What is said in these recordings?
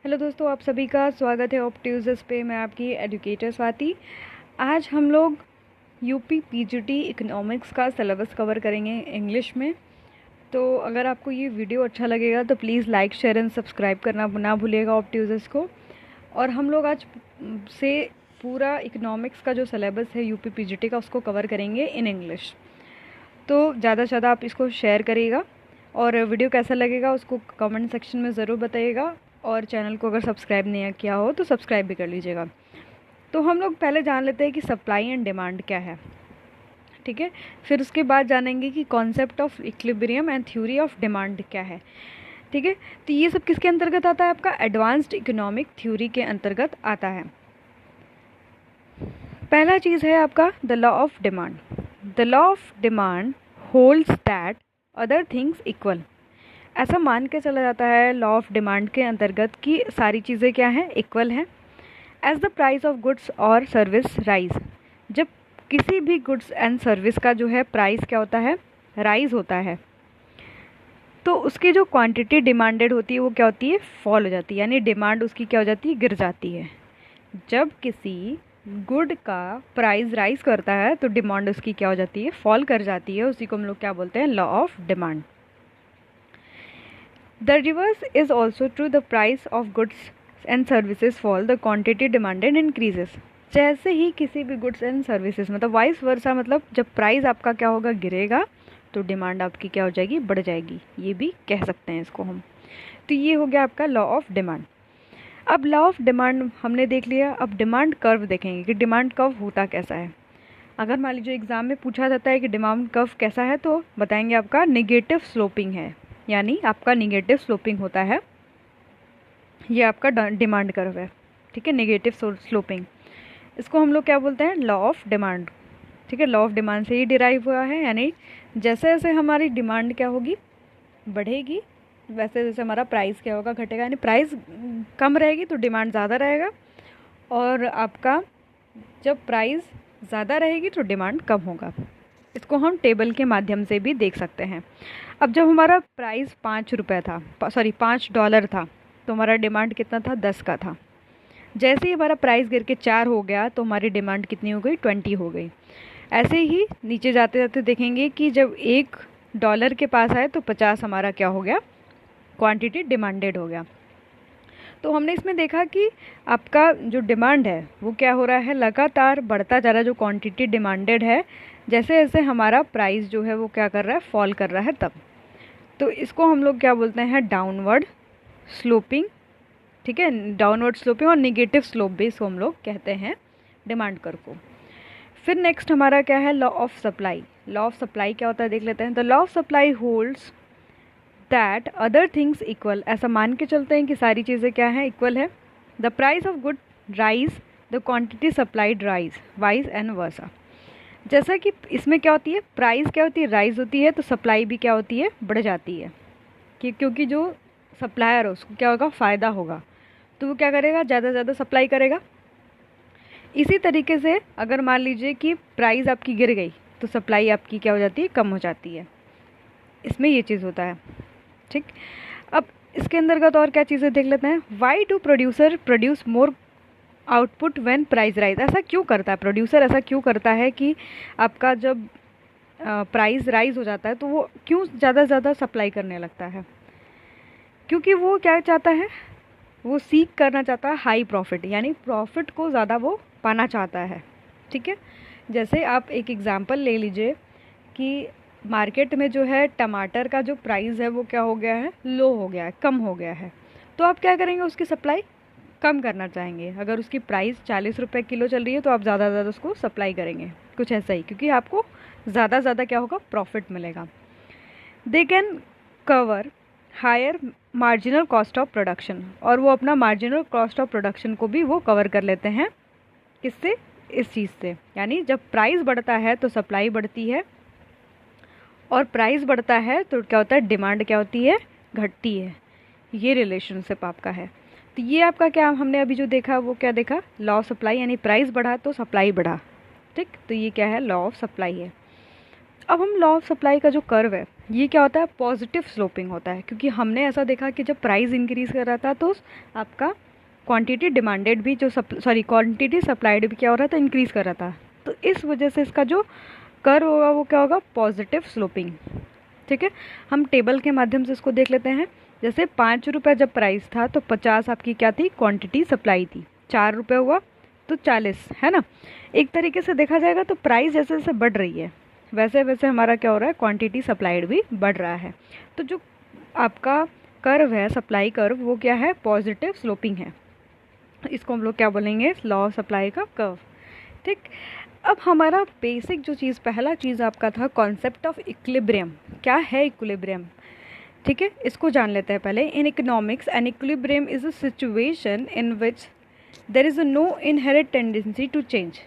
Hello दोस्तों, आप सभी का स्वागत है ऑप्ट्यूजस पे। मैं आपकी एजुकेटर स्वाति। आज हम लोग यूपी पीजीटी इकोनॉमिक्स का सिलेबस कवर करेंगे इंग्लिश में। तो अगर आपको ये वीडियो अच्छा लगेगा तो please like share and subscribe करना ना भूलिएगा ऑप्ट्यूजस को। और हम लोग आज से पूरा इकोनॉमिक्स का जो सिलेबस है यूपी पीजीटी का उसको कवर करेंगे इन इंग्लिश। तो ज़्यादा से ज़्यादा आप इसको शेयर करिएगा और वीडियो कैसा लगेगा उसको कमेंट सेक्शन में ज़रूर बताइएगा। और चैनल को अगर सब्सक्राइब नहीं किया हो तो सब्सक्राइब भी कर लीजिएगा। तो हम लोग पहले जान लेते हैं कि सप्लाई एंड डिमांड क्या है, ठीक है। फिर उसके बाद जानेंगे कि concept of equilibrium and theory of demand क्या है, ठीक है। तो ये सब किसके अंतर्गत आता है? आपका एडवांस्ड इकोनॉमिक थ्योरी के अंतर्गत आता है। पहला चीज़ है आपका the law of demand. The law of demand holds that other things equal. ऐसा मान के चला जाता है लॉ ऑफ डिमांड के अंतर्गत कि सारी चीज़ें क्या हैं, इक्वल हैं। As the price of goods और सर्विस राइज, जब किसी भी गुड्स एंड सर्विस का जो है प्राइस क्या होता है, राइज होता है, तो उसकी जो क्वांटिटी डिमांडेड होती है वो क्या होती है, फॉल हो जाती है। यानी डिमांड उसकी क्या हो जाती है, गिर जाती है। जब किसी गुड का प्राइस राइज करता है तो डिमांड उसकी क्या हो जाती है, फॉल कर जाती है। उसी को हम लोग क्या बोलते हैं, law of demand. The reverse is also true. The price of goods and services fall, the quantity demanded increases. जैसे ही किसी भी गुड्स एंड सर्विसेज मतलब वाइस वर्सा, मतलब जब प्राइस आपका क्या होगा, गिरेगा, तो डिमांड आपकी क्या हो जाएगी, बढ़ जाएगी। ये भी कह सकते हैं इसको हम। तो ये हो गया आपका लॉ ऑफ डिमांड। अब लॉ ऑफ डिमांड हमने देख लिया। अब डिमांड कर्व देखेंगे कि डिमांड कर्व होता कैसा है। अगर मान लीजिए एग्जाम में पूछा जाता है कि डिमांड कर्व कैसा है, तो बताएंगे आपका निगेटिव स्लोपिंग है, यानी आपका निगेटिव स्लोपिंग होता है। ये आपका डिमांड कर्व है, ठीक है, निगेटिव स्लोपिंग। इसको हम लोग क्या बोलते हैं, लॉ ऑफ डिमांड, ठीक है। लॉ ऑफ डिमांड से ही डिराइव हुआ है। यानी जैसे जैसे हमारी डिमांड क्या होगी, बढ़ेगी, वैसे जैसे हमारा प्राइस क्या होगा, घटेगा। यानी प्राइस कम रहेगी तो डिमांड ज़्यादा रहेगा, और आपका जब प्राइस ज़्यादा रहेगी तो डिमांड कम होगा। इसको हम टेबल के माध्यम से भी देख सकते हैं। अब जब हमारा प्राइस $5 था, तो हमारा डिमांड कितना था, 10 का था। जैसे ही हमारा प्राइस गिर के 4 हो गया तो हमारी डिमांड कितनी हो गई, 20 हो गई। ऐसे ही नीचे जाते जाते देखेंगे कि जब $1 के पास आए तो 50 हमारा क्या हो गया, क्वांटिटी डिमांडेड हो गया। तो हमने इसमें देखा कि आपका जो डिमांड है वो क्या हो रहा है, लगातार बढ़ता जा रहा है। जो क्वांटिटी डिमांडेड है, जैसे जैसे हमारा प्राइस जो है वो क्या कर रहा है, फॉल कर रहा है तब। तो इसको हम लोग क्या बोलते हैं, डाउनवर्ड स्लोपिंग, ठीक है। डाउनवर्ड स्लोपिंग और निगेटिव स्लोप भी इसको हम लोग कहते हैं डिमांड कर्व को। फिर नेक्स्ट हमारा क्या है, law of supply. Law of supply क्या होता है देख लेते हैं। The law of supply holds that other things equal. ऐसा मान के चलते हैं कि सारी चीज़ें क्या हैं, इक्वल है। The price of good rise, the quantity supplied rise, vice and versa. जैसा कि इसमें क्या होती है, प्राइस क्या होती है, राइज होती है, तो सप्लाई भी क्या होती है, बढ़ जाती है। क्योंकि जो सप्लायर है उसको क्या होगा, फ़ायदा होगा, तो वो क्या करेगा, ज़्यादा से ज़्यादा सप्लाई करेगा। इसी तरीके से अगर मान लीजिए कि प्राइस आपकी गिर गई तो सप्लाई आपकी क्या हो जाती है, कम हो जाती है। इसमें ये चीज़ होता है, ठीक। अब इसके अंतर्गत और क्या चीज़ें देख लेते हैं। Why do producer produce more output when price rise. ऐसा क्यों करता है प्रोड्यूसर, ऐसा क्यों करता है कि आपका जब प्राइस राइज हो जाता है तो वो क्यों ज़्यादा से ज़्यादा सप्लाई करने लगता है? क्योंकि वो क्या चाहता है, वो सीख करना चाहता है हाई प्रॉफिट, यानी प्रॉफिट को ज़्यादा वो पाना चाहता है, ठीक है। जैसे आप एक एग्ज़ाम्पल ले लीजिए कि मार्केट में जो है टमाटर का जो प्राइस है वो क्या हो गया है, लो हो गया है, कम हो गया है। तो आप क्या करेंगे, उसकी सप्लाई कम करना चाहेंगे। अगर उसकी प्राइस 40 रुपये किलो चल रही है तो आप ज़्यादा से ज़्यादा उसको सप्लाई करेंगे, कुछ ऐसा ही, क्योंकि आपको ज़्यादा से ज़्यादा क्या होगा, प्रॉफिट मिलेगा। They can cover higher marginal cost of production, और वो अपना मार्जिनल कॉस्ट ऑफ प्रोडक्शन को भी वो कवर कर लेते हैं। किससे, इस चीज़ से। यानी जब प्राइस बढ़ता है तो सप्लाई बढ़ती है, और प्राइस बढ़ता है तो क्या होता है, डिमांड क्या होती है, घटती है। ये रिलेशनशिप आपका है। तो ये आपका क्या, हमने अभी जो देखा वो क्या देखा, लॉ ऑफ सप्लाई, यानी प्राइस बढ़ा तो सप्लाई बढ़ा, ठीक। तो ये क्या है, लॉ ऑफ सप्लाई है। अब हम लॉ ऑफ सप्लाई का जो कर्व है ये क्या होता है, पॉजिटिव स्लोपिंग होता है, क्योंकि हमने ऐसा देखा कि जब प्राइस इंक्रीज़ कर रहा था तो आपका क्वांटिटी डिमांडेड भी जो क्वांटिटी सप्लाइड भी क्या हो रहा था, इंक्रीज़ कर रहा था। तो इस वजह से इसका जो कर्व होगा वो क्या होगा, पॉजिटिव स्लोपिंग। ठीक है, हम टेबल के माध्यम से इसको देख लेते हैं। जैसे 5 रुपये जब प्राइस था तो 50 आपकी क्या थी, क्वांटिटी सप्लाई थी। 4 रुपये हुआ तो 40, है ना। एक तरीके से देखा जाएगा तो प्राइस जैसे जैसे बढ़ रही है वैसे वैसे हमारा क्या हो रहा है, क्वांटिटी सप्लाइड भी बढ़ रहा है। तो जो आपका कर्व है, सप्लाई कर्व, वो क्या है, पॉजिटिव स्लोपिंग है। इसको हम लोग क्या बोलेंगे, लॉ ऑफ सप्लाई का कर्व। ठीक, अब हमारा बेसिक जो चीज़, पहला चीज़ आपका था कॉन्सेप्ट ऑफ इक्विलिब्रियम। क्या है इक्विलिब्रियम, ठीक है, इसको जान लेते हैं पहले। In economics an equilibrium is a situation in which there is no inherent tendency to change.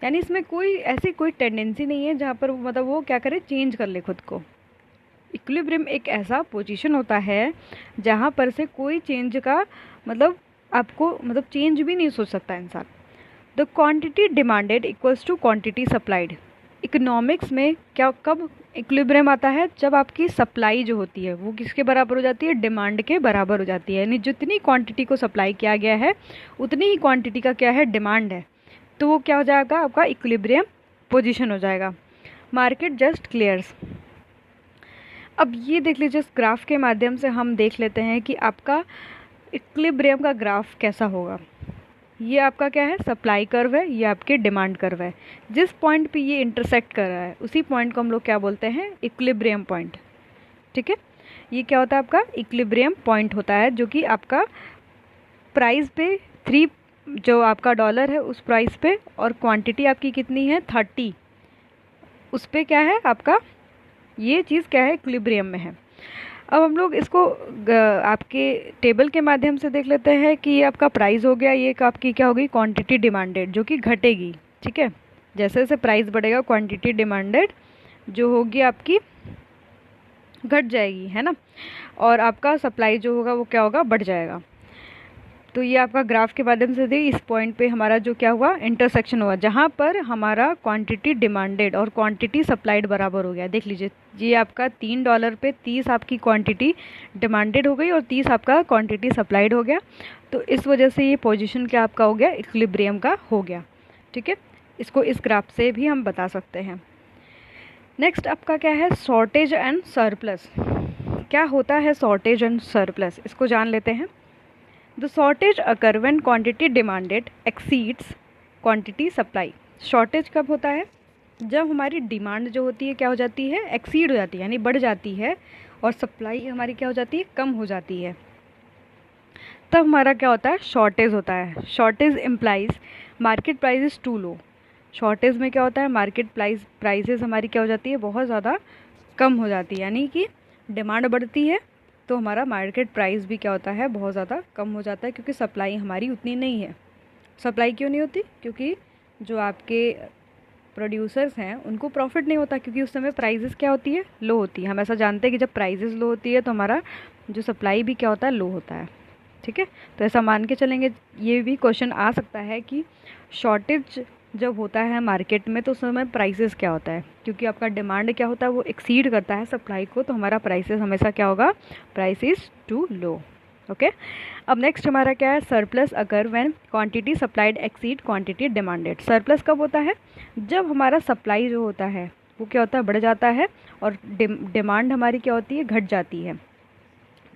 यानी इसमें कोई ऐसी कोई टेंडेंसी नहीं है जहाँ पर मतलब वो क्या करे, चेंज कर ले खुद को। इक्विलिब्रियम एक ऐसा पोजीशन होता है जहाँ पर से कोई चेंज का मतलब आपको मतलब चेंज भी नहीं सोच सकता इंसान। The quantity demanded equals to quantity supplied. Economics में क्या कब इक्विलिब्रियम आता है, जब आपकी सप्लाई जो होती है वो किसके बराबर हो जाती है, डिमांड के बराबर हो जाती है। यानी जितनी क्वांटिटी को सप्लाई किया गया है उतनी ही क्वांटिटी का क्या है, डिमांड है। तो वो क्या हो जाएगा, आपका इक्विलिब्रियम पोजीशन हो जाएगा। Market just clears. अब ये देख लीजिए, इस ग्राफ के माध्यम से हम देख लेते हैं कि आपका इक्विलिब्रियम का ग्राफ कैसा होगा। ये आपका क्या है, सप्लाई कर्व है, ये आपके डिमांड कर्व है। जिस पॉइंट पे ये इंटरसेक्ट कर रहा है उसी पॉइंट को हम लोग क्या बोलते हैं, इक्विलिब्रियम पॉइंट। ठीक है, ये क्या होता है, आपका इक्विलिब्रियम पॉइंट होता है, जो कि आपका प्राइस पे 3 जो आपका डॉलर है उस प्राइस पे, और क्वांटिटी आपकी कितनी है 30, उस पे क्या है आपका, ये चीज़ क्या है, इक्विलिब्रियम में है। अब हम लोग इसको आपके टेबल के माध्यम से देख लेते हैं कि ये आपका प्राइस हो गया, ये आपकी क्या होगी, क्वांटिटी डिमांडेड, जो कि घटेगी। ठीक है, जैसे जैसे प्राइस बढ़ेगा क्वांटिटी डिमांडेड जो होगी आपकी घट जाएगी, है ना, और आपका सप्लाई जो होगा वो क्या होगा, बढ़ जाएगा। तो ये आपका ग्राफ के माध्यम से दी, इस पॉइंट पे हमारा जो क्या हुआ, इंटरसेक्शन हुआ, जहाँ पर हमारा क्वांटिटी डिमांडेड और क्वांटिटी सप्लाइड बराबर हो गया। देख लीजिए, ये आपका $3 पे 30 आपकी क्वांटिटी डिमांडेड हो गई और 30 आपका क्वांटिटी सप्लाइड हो गया। तो इस वजह से ये पोजीशन क्या आपका हो गया, इक्विलिब्रियम का हो गया। ठीक है, इसको इस ग्राफ से भी हम बता सकते हैं। नेक्स्ट आपका क्या है, शॉर्टेज एंड सरप्लस। क्या होता है शॉर्टेज एंड सरप्लस, इसको जान लेते हैं। The shortage occur when quantity demanded exceeds quantity supply। Shortage कब होता है, जब हमारी डिमांड जो होती है क्या हो जाती है, एक्सीड हो जाती है, यानी बढ़ जाती है, और सप्लाई हमारी क्या हो जाती है, कम हो जाती है। तब हमारा क्या होता है, शॉर्टेज होता है। Shortage implies market price is too low. Shortage में क्या होता है, मार्केट प्राइसेस हमारी क्या हो जाती है, बहुत ज़्यादा कम हो जाती है। यानी कि डिमांड बढ़ती है तो हमारा मार्केट प्राइस भी क्या होता है, बहुत ज़्यादा कम हो जाता है, क्योंकि सप्लाई हमारी उतनी नहीं है। सप्लाई क्यों नहीं होती, क्योंकि जो आपके प्रोड्यूसर्स हैं उनको प्रॉफिट नहीं होता, क्योंकि उस समय प्राइसेस क्या होती है, लो होती है। हम ऐसा जानते हैं कि जब प्राइसेस लो होती है तो हमारा जो सप्लाई भी क्या होता है, लो होता है। ठीक है, तो ऐसा मान के चलेंगे। ये भी क्वेश्चन आ सकता है कि शॉर्टेज जब होता है मार्केट में तो उस समय प्राइसेस क्या होता है, क्योंकि आपका डिमांड क्या होता है, वो एक्सीड करता है सप्लाई को, तो हमारा प्राइसेस हमेशा क्या होगा, price is too low. Okay, अब नेक्स्ट हमारा क्या है, सरप्लस अगर when quantity supplied exceed quantity demanded. Surplus कब होता है, जब हमारा सप्लाई जो होता है वो क्या होता है, बढ़ जाता है, और डिमांड हमारी क्या होती है, घट जाती है।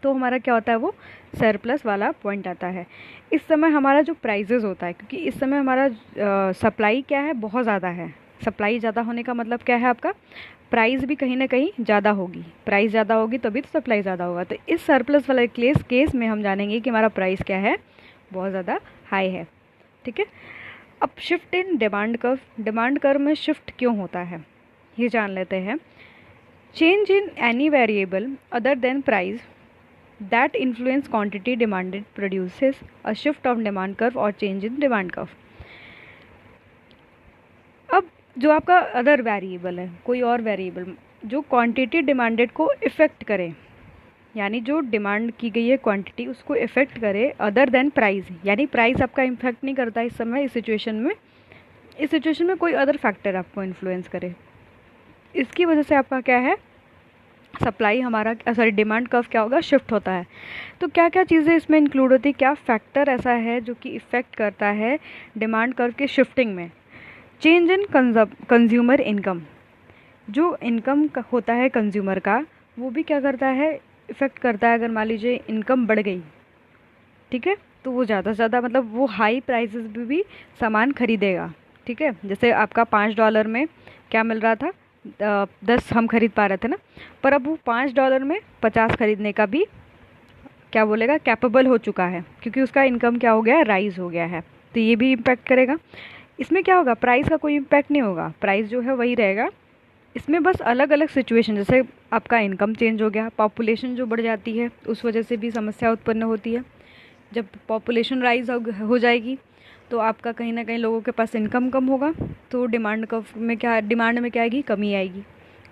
तो हमारा क्या होता है, वो सरप्लस वाला पॉइंट आता है। इस समय हमारा जो प्राइजेज़ होता है, क्योंकि इस समय हमारा सप्लाई क्या है, बहुत ज़्यादा है। सप्लाई ज़्यादा होने का मतलब क्या है, आपका प्राइस भी कहीं ना कहीं ज़्यादा होगी। प्राइस ज़्यादा होगी तभी तो सप्लाई ज़्यादा होगा। तो इस सरप्लस वाले केस में हम जानेंगे कि हमारा प्राइस क्या है, बहुत ज़्यादा हाई है। ठीक है, अब शिफ्ट इन डिमांड कर्व में शिफ्ट क्यों होता है ये जान लेते हैं। Change in any variable other than price that influence quantity demanded produces a shift of demand curve or change in demand curve। अब जो आपका अदर वेरिएबल है, कोई और वेरिएबल जो क्वांटिटी डिमांडेड को इफ़ेक्ट करे, यानी जो डिमांड की गई है क्वांटिटी उसको इफ़ेक्ट करे, अदर देन प्राइस, यानी प्राइस आपका इम्फेक्ट नहीं करता इस समय, इस सिचुएशन में कोई अदर फैक्टर आपको इन्फ्लुएंस करे, इसकी वजह से आपका क्या है, सप्लाई हमारा डिमांड कर्व क्या होगा, शिफ्ट होता है। तो क्या क्या चीज़ें इसमें इंक्लूड होती है, क्या फैक्टर ऐसा है जो कि इफ़ेक्ट करता है डिमांड कर्व के शिफ्टिंग में। चेंज इन कंज्यूमर इनकम, जो इनकम होता है कंज्यूमर का वो भी क्या करता है, इफ़ेक्ट करता है। अगर मान लीजिए इनकम बढ़ गई, ठीक है, तो वो ज़्यादा से ज़्यादा मतलब वो हाई प्राइसेस भी सामान खरीदेगा, ठीक है। जैसे आपका $5 में क्या मिल रहा था, 10 हम खरीद पा रहे थे ना, पर अब वो $5 में 50 खरीदने का भी क्या बोलेगा, कैपेबल हो चुका है, क्योंकि उसका इनकम क्या हो गया है, राइज हो गया है। तो ये भी इम्पैक्ट करेगा। इसमें क्या होगा, प्राइस का कोई इम्पैक्ट नहीं होगा, प्राइस जो है वही रहेगा। इसमें बस अलग अलग सिचुएशन, जैसे आपका इनकम चेंज हो गया, पॉपुलेशन जो बढ़ जाती है उस वजह से भी समस्या उत्पन्न होती है। जब पॉपुलेशन राइज हो जाएगी तो आपका कहीं ना कहीं लोगों के पास इनकम कम होगा, तो डिमांड में क्या आएगी, कमी आएगी।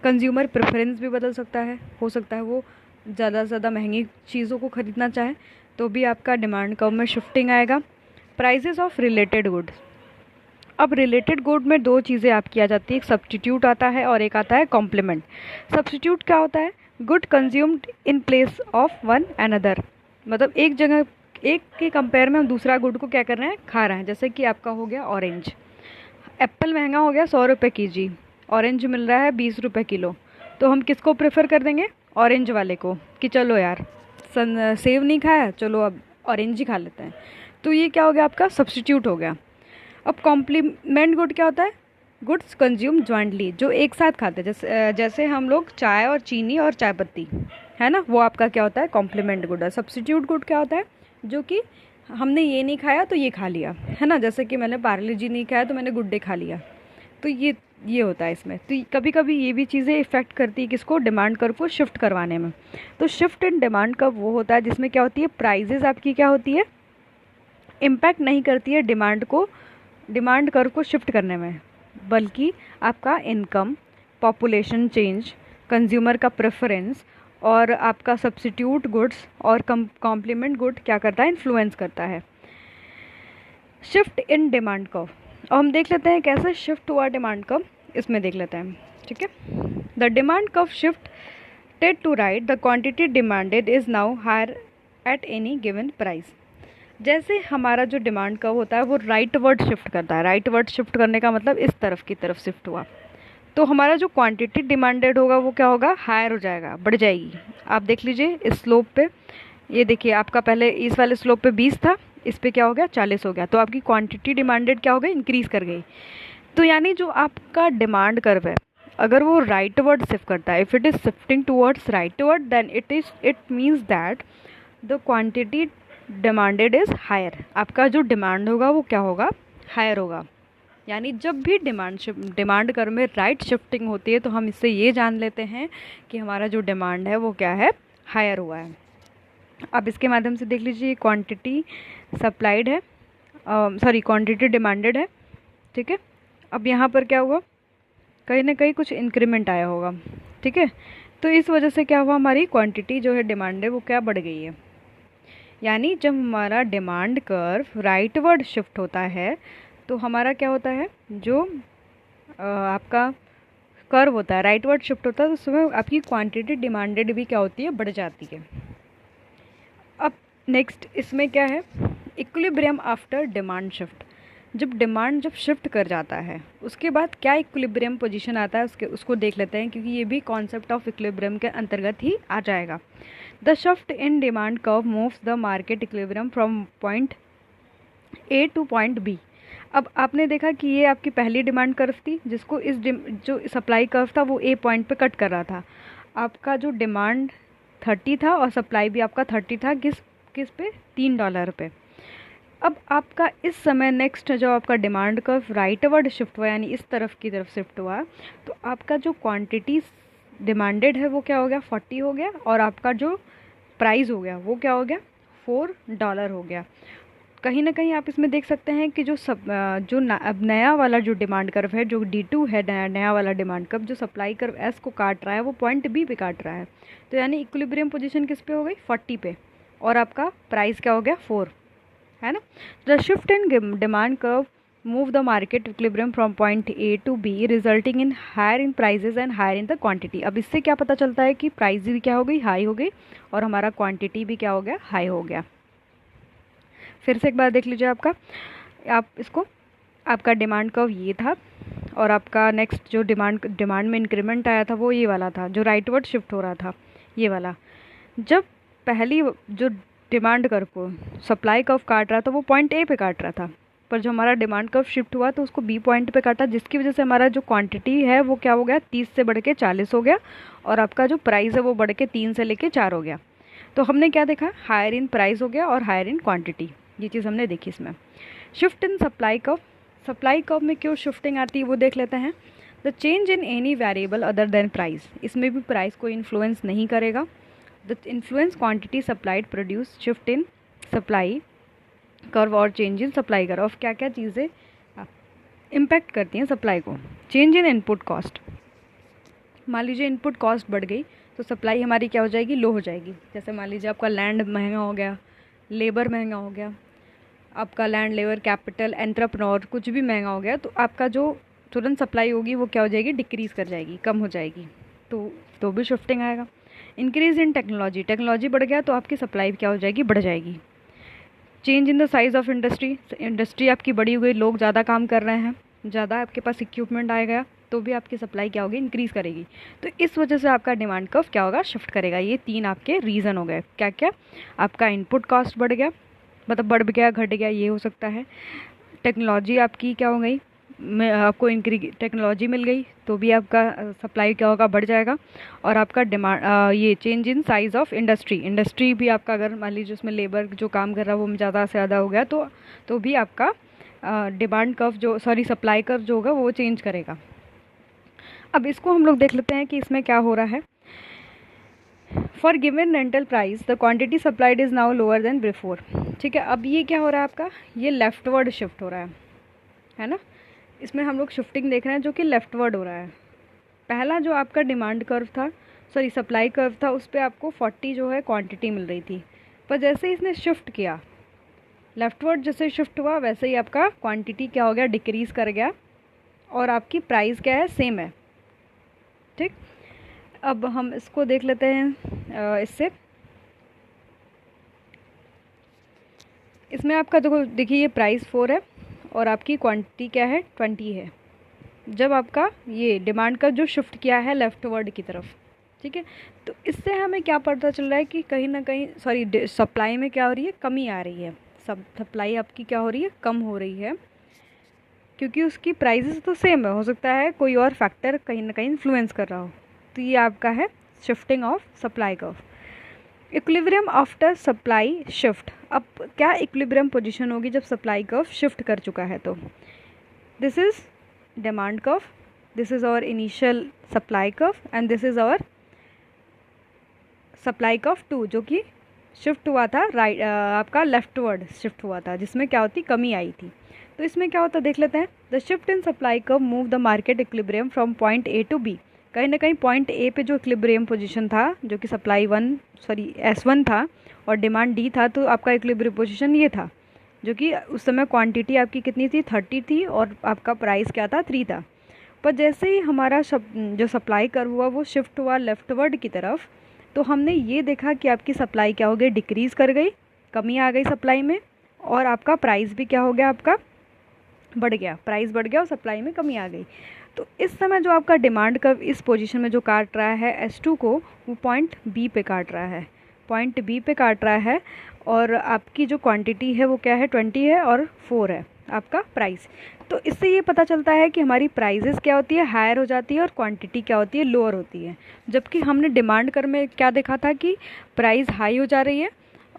कंज्यूमर प्रेफरेंस भी बदल सकता है, हो सकता है वो ज़्यादा से ज़्यादा महंगी चीज़ों को ख़रीदना चाहे, तो भी आपका डिमांड कर्व में शिफ्टिंग आएगा। प्राइसेस ऑफ रिलेटेड गुड्स, अब रिलेटेड गुड में दो चीज़ें आपकी आ जाती है, एक सब्स्टिट्यूट आता है और एक आता है कॉम्प्लीमेंट। सब्स्टिट्यूट क्या होता है, good consumed in place of one another, मतलब एक जगह एक के कंपेयर में हम दूसरा गुड को क्या कर रहे हैं, खा रहे हैं। जैसे कि आपका हो गया ऑरेंज, एप्पल महंगा हो गया 100 रुपये केजी, ऑरेंज मिल रहा है 20 रुपये किलो, तो हम किसको प्रेफर कर देंगे, ऑरेंज वाले को, कि चलो यार सेब नहीं खाया, चलो अब ऑरेंज ही खा लेते हैं। तो ये क्या हो गया, आपका सब्स्टिट्यूट हो गया। अब कॉम्प्लीमेंट गुड क्या होता है, गुड्स कंज्यूम जॉइंटली, जो एक साथ खाते हैं, जैसे हम लोग चाय और चीनी और चाय पत्ती, है ना, वो आपका क्या होता है, कॉम्प्लीमेंट गुड है। सब्स्टिट्यूट गुड क्या होता है, जो कि हमने ये नहीं खाया तो ये खा लिया, है ना, जैसे कि मैंने पार्ले जी नहीं खाया तो मैंने गुड डे खा लिया, तो ये होता है इसमें। तो कभी कभी ये भी चीज़ें इफ़ेक्ट करती है किसको, डिमांड कर्व को शिफ्ट करवाने में। तो शिफ्ट इन डिमांड कर्व वो होता है जिसमें क्या होती है, प्राइजेज़ आपकी क्या होती है, इम्पैक्ट नहीं करती है डिमांड कर्व को शिफ्ट करने में, बल्कि आपका इनकम, पॉपुलेशन चेंज, कंज्यूमर का प्रेफरेंस और आपका सब्स्टिट्यूट गुड्स और कॉम्प्लीमेंट गुड क्या करता है, इन्फ्लुएंस करता है। शिफ्ट इन डिमांड कर्व, और हम देख लेते हैं कैसे शिफ्ट हुआ डिमांड कर्व, इसमें देख लेते हैं, ठीक है। The demand curve shifted to right, the quantity demanded is now higher at any given price. जैसे हमारा जो डिमांड कर्व होता है वो राइट वर्ड शिफ्ट करता है, राइट वर्ड शिफ्ट करने का मतलब इस तरफ की तरफ शिफ्ट हुआ, तो हमारा जो क्वांटिटी डिमांडेड होगा वो क्या होगा, हायर हो जाएगा, बढ़ जाएगी। आप देख लीजिए इस स्लोप पे, ये देखिए आपका पहले इस वाले स्लोप पे 20 था, इस पे क्या हो गया, 40 हो गया, तो आपकी क्वांटिटी डिमांडेड क्या हो गई, इंक्रीज़ कर गई। तो यानी जो आपका डिमांड कर्व है, अगर वो राइट वर्ड शिफ्ट करता है, if it is shifting towards rightward, then it means that the quantity demanded is higher, आपका जो डिमांड होगा वो क्या होगा, हायर होगा। यानी जब भी डिमांड कर्व में राइट शिफ्टिंग होती है तो हम इससे ये जान लेते हैं कि हमारा जो डिमांड है वो क्या है, हायर हुआ है। अब इसके माध्यम से देख लीजिए क्वांटिटी सप्लाइड है, क्वांटिटी डिमांडेड है, ठीक है। अब यहाँ पर क्या हुआ, कहीं ना कहीं कुछ इंक्रीमेंट आया होगा, ठीक है, तो इस वजह से क्या हुआ, हमारी क्वांटिटी जो है डिमांड है वो क्या बढ़ गई है। यानी जब हमारा डिमांड कर्व राइटवर्ड शिफ्ट होता है तो हमारा क्या होता है, जो आपका कर्व होता है राइटवर्ड शिफ्ट होता है तो उसमें आपकी क्वांटिटी डिमांडेड भी क्या होती है, बढ़ जाती है। अब नेक्स्ट इसमें क्या है, इक्विलिब्रियम आफ्टर डिमांड शिफ्ट, जब शिफ्ट कर जाता है उसके बाद क्या इक्विलिब्रियम पोजीशन आता है उसको देख लेते हैं, क्योंकि ये भी कॉन्सेप्ट ऑफ इक्विलिब्रियम के अंतर्गत ही आ जाएगा। The shift in demand curve moves the market equilibrium from point A to point B. अब आपने देखा कि ये आपकी पहली डिमांड कर्व थी जिसको जो सप्लाई कर्व था वो ए पॉइंट पे कट कर रहा था। आपका जो डिमांड 30 था और सप्लाई भी आपका 30 था, किस पे, $3 पे। अब आपका इस समय नेक्स्ट जो आपका डिमांड कर्व राइटवर्ड शिफ्ट हुआ, यानी इस तरफ की तरफ शिफ्ट हुआ, तो आपका जो क्वांटिटी डिमांडेड है वो क्या हो गया, 40 हो गया, और आपका जो प्राइस हो गया वो क्या हो गया, $4 हो गया। कहीं ना कहीं आप इसमें देख सकते हैं कि अब नया वाला जो डिमांड कर्व है, जो D2 है, नया वाला डिमांड कर्व जो सप्लाई कर्व S को काट रहा है वो पॉइंट B पे काट रहा है। तो यानी इक्विलिब्रियम पोजीशन किस पे हो गई, 40 पे, और आपका प्राइस क्या हो गया, 4, है ना। The shift in demand curve move the market equilibrium from point A to B resulting in higher in prices and higher in the quantity। अब इससे क्या पता चलता है कि प्राइस भी क्या हो गई, हाई हो गई, और हमारा क्वांटिटी भी क्या हो गया, हाई हो गया। फिर से एक बार देख लीजिए आपका, आप इसको, आपका डिमांड कर्व ये था और आपका नेक्स्ट जो डिमांड में इंक्रीमेंट आया था वो ये वाला था, जो राइटवर्ड शिफ्ट हो रहा था, ये वाला। जब पहली जो डिमांड कर्व को सप्लाई कर्व काट रहा था वो पॉइंट ए पे काट रहा था, पर जो हमारा डिमांड कर्व शिफ्ट हुआ तो उसको बी पॉइंट पे काटा, जिसकी वजह से हमारा जो क्वांटिटी है वो क्या हो गया, 30 से बढ़ के 40 हो गया, और आपका जो प्राइस है वो बढ़ के 3 से लेके 4 हो गया। तो हमने क्या देखा, हायर इन प्राइस हो गया और हायर इन क्वांटिटी, ये चीज़ हमने देखी इसमें। शिफ्ट इन सप्लाई कर्व में क्यों शिफ्टिंग आती है वो देख लेते हैं। The change in any variable other than price, इसमें भी प्राइस को इन्फ्लुएंस नहीं करेगा। The influence quantity supplied produce shift in supply curve और चेंज इन सप्लाई कर्व। अब क्या क्या चीज़ें इम्पैक्ट करती हैं सप्लाई को। चेंज इन इनपुट कॉस्ट, मान लीजिए इनपुट कॉस्ट बढ़ गई तो सप्लाई हमारी क्या हो जाएगी, लो हो जाएगी। जैसे मान लीजिए आपका लैंड महंगा हो गया, लेबर महंगा हो गया, आपका लैंड, लेबर, कैपिटल, एंटरप्रेन्योर कुछ भी महंगा हो गया, तो आपका जो तुरंत सप्लाई होगी वो क्या हो जाएगी, डिक्रीज़ कर जाएगी, कम हो जाएगी, तो भी शिफ्टिंग आएगा। इंक्रीज़ इन टेक्नोलॉजी बढ़ गया तो आपकी सप्लाई क्या हो जाएगी, बढ़ जाएगी। Change in the size of industry आपकी बड़ी हो गई, लोग ज़्यादा काम कर रहे हैं, ज़्यादा आपके पास इक्विपमेंट आएगा तो भी आपकी सप्लाई क्या होगी, इंक्रीज़ करेगी। तो इस वजह से आपका डिमांड कर्व क्या होगा, शिफ्ट करेगा। ये 3 आपके रीज़न हो गए। क्या क्या, आपका इनपुट कॉस्ट बढ़ गया, मतलब बढ़ गया, घट गया, ये हो सकता है। टेक्नोलॉजी आपकी क्या हो गई, आपको टेक्नोलॉजी मिल गई तो भी आपका सप्लाई क्या होगा, बढ़ जाएगा। और आपका डिमांड, ये change in size of industry भी आपका, अगर मान लीजिए उसमें लेबर जो काम कर रहा है वो ज़्यादा से ज़्यादा हो गया तो भी आपका डिमांड कर्व सप्लाई कर्व जो होगा वो चेंज करेगा। अब इसको हम लोग देख लेते हैं कि इसमें क्या हो रहा है। For given rental price the quantity supplied is now lower than before. ठीक है, अब ये क्या हो रहा है आपका, ये लेफ्टवर्ड शिफ्ट हो रहा है ना। इसमें हम लोग शिफ्टिंग देख रहे हैं जो कि लेफ्टवर्ड हो रहा है। पहला जो आपका डिमांड कर्व था, सप्लाई कर्व था, उस पर आपको 40 जो है क्वांटिटी मिल रही थी, पर जैसे ही इसने शिफ्ट किया लेफ्टवर्ड, जैसे शिफ्ट हुआ वैसे ही आपका क्वांटिटी क्या हो गया, डिक्रीज़ कर गया, और आपकी प्राइस क्या है, सेम है। ठीक, अब हम इसको देख लेते हैं इससे। इसमें आपका देखिए ये प्राइस 4 है और आपकी क्वांटिटी क्या है, 20 है। जब आपका ये डिमांड का जो शिफ्ट किया है लेफ्टवर्ड की तरफ, ठीक है, तो इससे हमें क्या पता चल रहा है कि कहीं ना कहीं सप्लाई में क्या हो रही है, कमी आ रही है। सप्लाई आपकी क्या हो रही है, कम हो रही है, क्योंकि उसकी प्राइसेस तो सेम है, हो सकता है कोई और फैक्टर कहीं ना कहीं इन्फ्लुएंस कर रहा हो। तो ये आपका है shifting of supply curve. Equilibrium after supply shift, अब क्या इक्विलिब्रियम पोजीशन होगी जब सप्लाई कर्व शिफ्ट कर चुका है। तो this is demand curve, this is our initial supply curve and this is our supply curve 2 जो कि शिफ्ट हुआ था आपका लेफ्टवर्ड शिफ्ट हुआ था, जिसमें क्या होती, कमी आई थी। तो इसमें क्या होता देख लेते हैं। The shift in supply curve move the market equilibrium from point A to B. कहीं ना कहीं पॉइंट ए पे जो इक्विलिब्रियम पोजीशन था, जो कि सप्लाई S1 था और डिमांड D था, तो आपका इक्विलिब्रियम पोजीशन ये था, जो कि उस समय क्वांटिटी आपकी कितनी थी, 30 थी, और आपका प्राइस क्या था, 3 था। पर जैसे ही हमारा जो सप्लाई कर्व हुआ वो शिफ्ट हुआ लेफ्टवर्ड की तरफ, तो हमने ये देखा कि आपकी सप्लाई क्या हो गई, डिक्रीज़ कर गई, कमी आ गई सप्लाई में, और आपका प्राइस भी क्या हो गया, आपका बढ़ गया, प्राइस बढ़ गया और सप्लाई में कमी आ गई। तो इस समय जो आपका डिमांड कर्व इस पोजीशन में जो काट रहा है S2 को, वो पॉइंट B पे काट रहा है, पॉइंट B पे काट रहा है, और आपकी जो क्वांटिटी है वो क्या है, 20 है, और 4 है आपका प्राइस। तो इससे ये पता चलता है कि हमारी प्राइजेस क्या होती है, हायर हो जाती है, और क्वांटिटी क्या होती है, लोअर होती है। जबकि हमने डिमांड कर्व में क्या देखा था कि प्राइस हाई हो जा रही है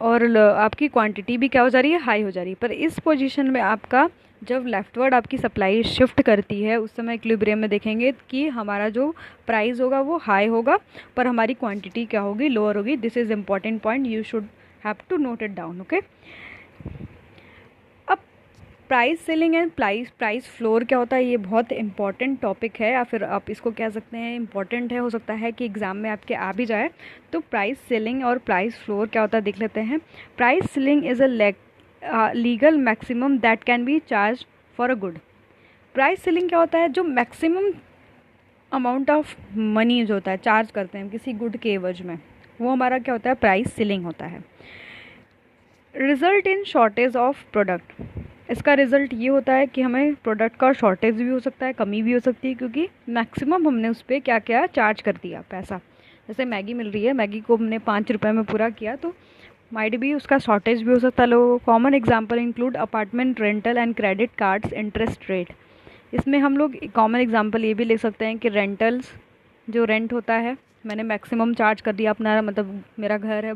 और आपकी क्वांटिटी भी क्या हो जा रही है, हाई हो जा रही है। पर इस पोजीशन में आपका जब लेफ्टवर्ड आपकी सप्लाई शिफ्ट करती है, उस समय इक्विलिब्रियम में देखेंगे कि हमारा जो प्राइस होगा वो हाई होगा, पर हमारी क्वांटिटी क्या होगी, लोअर होगी। This is important point, you should have to note it down. Okay, अब price ceiling and price floor क्या होता है, ये बहुत इंपॉर्टेंट टॉपिक है, या फिर आप इसको कह सकते हैं इंपॉर्टेंट है, हो सकता है कि एग्जाम में आपके आ भी जाए। तो प्राइस सेलिंग और प्राइस फ्लोर क्या होता है देख लेते हैं। Price selling is a legal maximum that can be charge for a good. Price selling क्या होता है, जो मैक्सिमम अमाउंट ऑफ मनी जो होता है चार्ज करते हैं किसी गुड के एवज में, वो हमारा क्या होता है, प्राइस सेलिंग होता है। Result in shortage of product, इसका रिज़ल्ट ये होता है कि हमें प्रोडक्ट का शॉर्टेज भी हो सकता है, कमी भी हो सकती है, क्योंकि मैक्सिमम हमने उस पर क्या क्या चार्ज कर दिया पैसा। जैसे मैगी मिल रही है, मैगी को हमने 5 रुपये में पूरा किया, तो माइट भी उसका शॉर्टेज भी हो सकता है लोगों को। Common example include apartment rental and credit cards interest rate. इसमें हम लोग कॉमन एग्जांपल ये भी ले सकते हैं कि रेंटल्स, जो रेंट होता है, मैंने मैक्सिमम चार्ज कर दिया अपना, मतलब मेरा घर है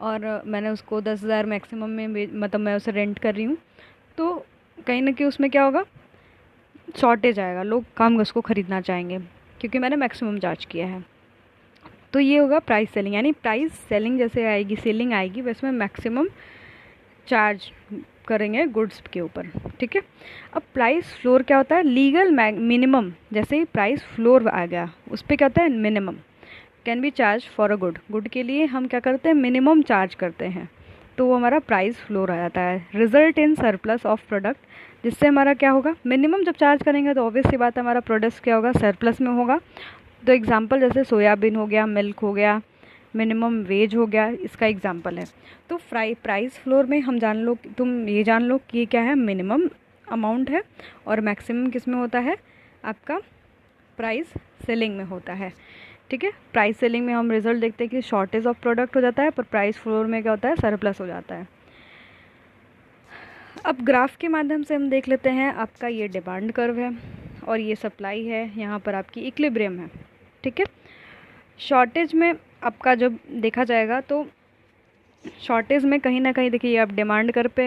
और मैंने उसको 10,000 मैक्सिमम में मतलब मैं उसे रेंट कर रही हूँ, तो कहीं ना कहीं उसमें क्या होगा, शॉर्टेज आएगा, लोग कम उसको ख़रीदना चाहेंगे क्योंकि मैंने मैक्सिमम चार्ज किया है। तो ये होगा प्राइस सेलिंग, यानी प्राइस सेलिंग जैसे आएगी, सेलिंग आएगी, वैसे में मैक्सिमम चार्ज करेंगे गुड्स के ऊपर, ठीक है। अब प्राइस फ्लोर क्या होता है, लीगल मिनिमम, जैसे ही प्राइस फ्लोर आ गया उस पर क्या होता है, minimum can be charge for a good, good के लिए हम क्या करते हैं, मिनिमम चार्ज करते हैं, तो वो हमारा प्राइस फ्लोर आ जाता है। Result in surplus of product, जिससे हमारा क्या होगा, मिनिमम जब चार्ज करेंगे तो ऑब्वियस सी बात है हमारा प्रोडक्ट क्या होगा, सरप्लस में होगा। तो एग्जांपल जैसे सोयाबीन हो गया, मिल्क हो गया, मिनिमम वेज हो गया, इसका एग्जांपल है। तो प्राइस फ्लोर में हम जान लो, तुम ये जान लो कि क्या है, मिनिमम अमाउंट है, और मैक्सिमम किस में होता है, आपका प्राइस सेलिंग में होता है, ठीक है। प्राइस सेलिंग में हम रिजल्ट देखते हैं कि शॉर्टेज ऑफ प्रोडक्ट हो जाता है, पर प्राइस फ्लोर में क्या होता है, सरप्लस हो जाता है। अब ग्राफ के माध्यम से हम देख लेते हैं, आपका ये डिमांड कर्व है और ये सप्लाई है, यहाँ पर आपकी इक्विलिब्रियम है, ठीक है। शॉर्टेज में आपका जब देखा जाएगा तो शॉर्टेज में कहीं ना कहीं देखिए आप डिमांड कर्व पे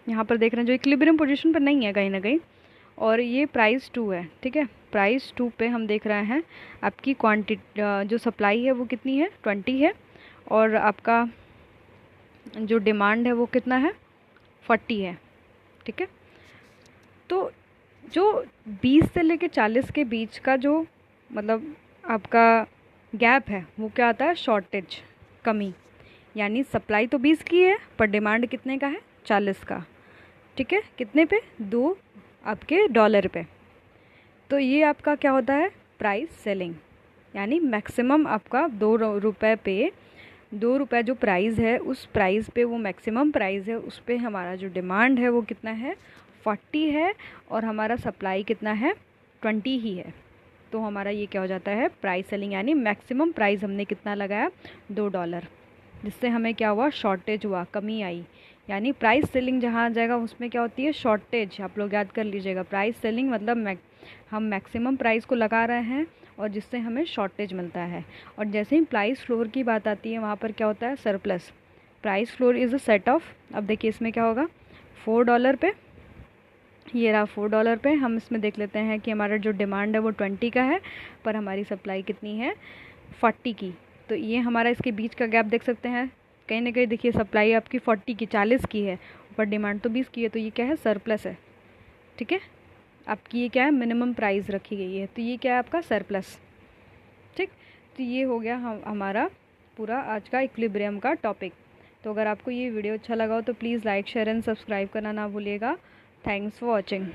यहाँ पर देख रहे हैं जो इक्विलिब्रियम पोजीशन पर नहीं है कहीं ना कहीं, और ये प्राइस 2 है, ठीक है। प्राइस 2 पे हम देख रहे हैं आपकी क्वांटिटी, जो सप्लाई है वो कितनी है, 20 है, और आपका जो डिमांड है वो कितना है, 40 है, ठीक है। तो जो 20 से लेके 40 के बीच का जो मतलब आपका गैप है वो क्या आता है, शॉर्टेज, कमी, यानी सप्लाई तो 20 की है पर डिमांड कितने का है, 40 का, ठीक है। कितने पे, 2 आपके डॉलर पे। तो ये आपका क्या होता है, प्राइस सेलिंग, यानी मैक्सिमम आपका 2 रुपये पे, 2 रुपये जो प्राइस है उस प्राइस पे, वो मैक्सिमम प्राइस है, उस पे हमारा जो डिमांड है वो कितना है, 40 है, और हमारा सप्लाई कितना है, 20 ही है। तो हमारा ये क्या हो जाता है, प्राइस सेलिंग, यानी मैक्सिमम प्राइस हमने कितना लगाया, $2, जिससे हमें क्या हुआ, शॉर्टेज हुआ, कमी आई। यानी प्राइस सेलिंग जहाँ आ जाएगा उसमें क्या होती है, शॉर्टेज, आप लोग याद कर लीजिएगा। प्राइस सेलिंग मतलब हम मैक्सिमम प्राइस को लगा रहे हैं और जिससे हमें शॉर्टेज मिलता है। और जैसे ही प्राइस फ्लोर की बात आती है वहाँ पर क्या होता है, surplus. Price floor is a set of, अब देखिए इसमें क्या होगा, $4 पे, ये रहा $4 पे। हम इसमें देख लेते हैं कि हमारा जो डिमांड है वो 20 का है, पर हमारी सप्लाई कितनी है, 40 की। तो ये हमारा इसके बीच का गैप देख सकते हैं, कहीं ना कहीं देखिए सप्लाई आपकी 40 की, 40 की है, पर डिमांड तो 20 की है, तो ये क्या है, सरप्लस है, ठीक है। आपकी ये क्या है, मिनिमम प्राइस रखी गई है, तो ये क्या है आपका सरप्लस, ठीक। तो ये हो गया हमारा पूरा आज का इक्विलिब्रियम का टॉपिक। तो अगर आपको ये वीडियो अच्छा लगा हो तो please like, share and subscribe करना ना भूलिएगा। Thanks for watching.